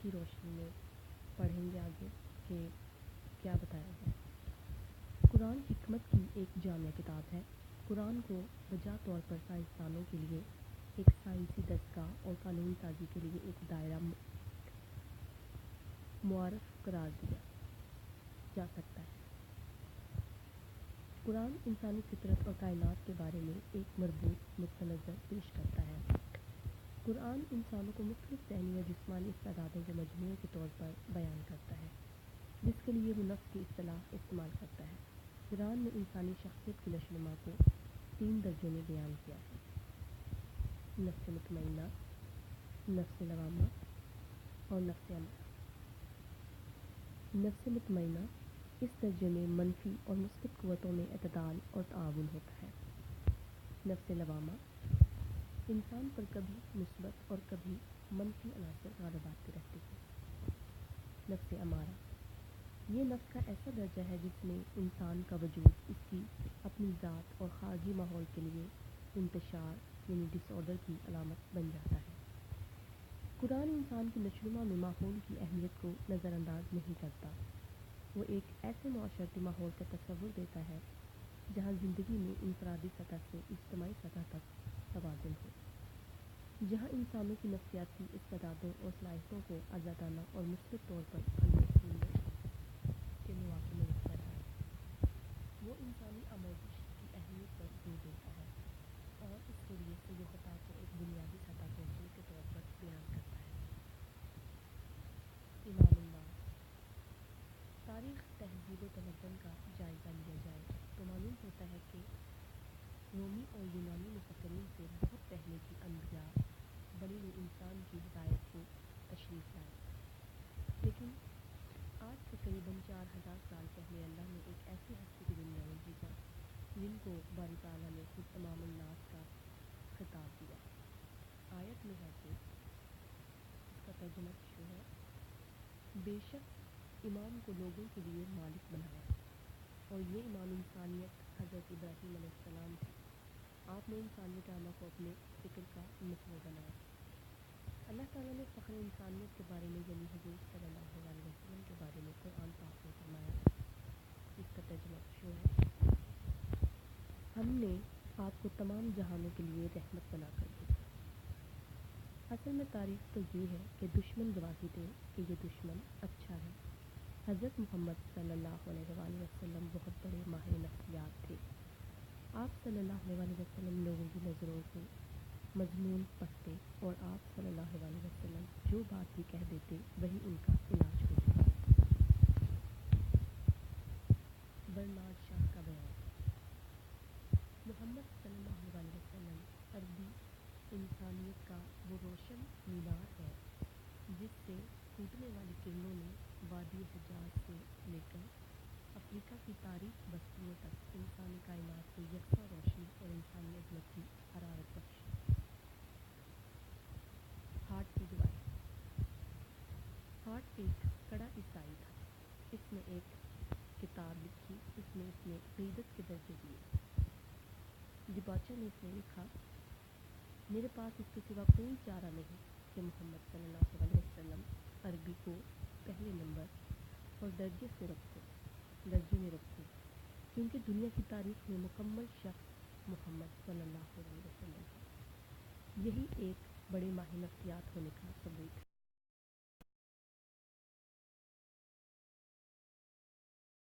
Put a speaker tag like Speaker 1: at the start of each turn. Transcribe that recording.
Speaker 1: کی روشنی میں پڑھیں گے آگے کہ کیا بتایا گیا۔ قرآن حکمت کی ایک جامع کتاب ہے۔ قرآن کو بجا طور پر سائنسدانوں کے لیے ایک سائنسی دستگاہ اور قانون سازی کے لیے ایک دائرہ معرف قرار دیا جا سکتا ہے۔ قرآن انسانی فطرت اور کائنات کے بارے میں ایک مربوط نقطہ نظر پیش کرتا ہے۔ قرآن انسانوں کو مختلف ذہنی اور جسمانی استعدادوں کے مجموعے کے طور پر بیان کرتا ہے، جس کے لیے وہ نفس کی اصطلاح استعمال کرتا ہے۔ قرآن نے انسانی شخصیت کی نشوونما کو 3 درجوں میں بیان کیا ہے: نفس مطمئنہ، نفس لوامہ اور نفس امارہ۔ نفس مطمئنہ اس درجے میں منفی اور مثبت قوتوں میں اعتدال اور تعاون ہوتا ہے۔ نفس لوامہ انسان پر کبھی مثبت اور کبھی منفی عناصر غالب آتے رہتے ہیں۔ نفس امارہ یہ نفس کا ایسا درجہ ہے جس میں انسان کا وجود اس کی اپنی ذات اور خارجی ماحول کے لیے انتشار یعنی ڈس آرڈر کی علامت بن جاتا ہے۔ قرآن انسان کی نشوونما میں ماحول کی اہمیت کو نظر انداز نہیں کرتا۔ وہ ایک ایسے معاشرتی ماحول کا تصور دیتا ہے جہاں زندگی میں انفرادی سطح سے اجتماعی سطح تک توازن ہو، جہاں انسانوں کی نفسیاتی استعدادوں اور صلاحیتوں کو آزادانہ اور مثبت طور پر پھلنے کے مواقع میسر آئے۔ وہ انسانی آموزش کی اہمیت پر زور دیتا ہے اور اس کے لیے سعی و خطا کو ایک بنیادی سطح کے اصول کے طور پر بیان کرتا ہے۔ امام الناس تاریخ تہذیب و تمدن کا جائزہ لیا جائے تو معلوم ہوتا ہے کہ رومی اور یونانی مفکرین سے بہت پہلے کی انبیاء بنی نوع انسان کی ہدایت کو تشریف لائے، لیکن آج سے قریباً 4000 سال پہلے اللہ نے ایک ایسی ہستی کی دنیا میں بھیجا جن کو باری تعالیٰ نے خود امام الناس کا خطاب دیا۔ آیت میں ہے کہ اس کا ترجمہ شو ہے: بے شک امام کو لوگوں کے لیے مالک بنایا، اور یہ امام انسانیت حضرت ابراہیم علیہ السلام تھے۔ آپ نے انسانی ڈرامہ کو اپنے فکر کا محور بنایا۔ اللہ تعالیٰ نے فخر انسانیت کے بارے میں یعنی حضور صلی اللہ علیہ وسلم کے بارے میں قرآن پاک میں فرمایا، اس کا ترجمہ شو ہے: ہم نے آپ کو تمام جہانوں کے لیے رحمت بنا کر بھیجا۔ اصل میں تعریف تو یہ ہے کہ دشمن گواہی دے کہ یہ دشمن اچھا ہے۔ حضرت محمد صلی اللہ علیہ وآلہ وسلم بہت بڑے ماہر نفسیات تھے۔ آپ صلی اللہ علیہ وآلہ وسلم لوگوں کی نظروں سے مضمون پڑھتے اور آپ صلی اللہ علیہ وسلم جو بات بھی کہہ دیتے وہی ان کا علاج ہوتی۔ برنارڈ شاہ کا بیان: محمد صلی اللہ علیہ وسلم عربی انسانیت کا وہ روشن مینار ہے جس سے پھوٹنے والی کرنوں نے وادی حجاز سے لے کر افریقہ کی تاریک بستیوں تک انسانی کائنات کو یکساں روشنی اور انسانی عظمت کی حرارت بخشی۔ ہارٹ کی دعائیں: ہارٹ ایک کڑا عیسائی تھا۔ اس نے ایک کتاب لکھی، اس نے عقیدت کے درجے دیے۔ ڈباچہ نے اس میں لکھا: میرے پاس اس کے سوا کوئی چارہ نہیں کہ محمد صلی اللہ علیہ وسلم عربی کو پہلے نمبر اور درجے میں رکھوں، کیونکہ دنیا کی تاریخ میں مکمل شخص محمد صلی اللہ علیہ وسلم ہے۔ یہی ایک بڑے ماہر نفسیات ہونے کا ثبوت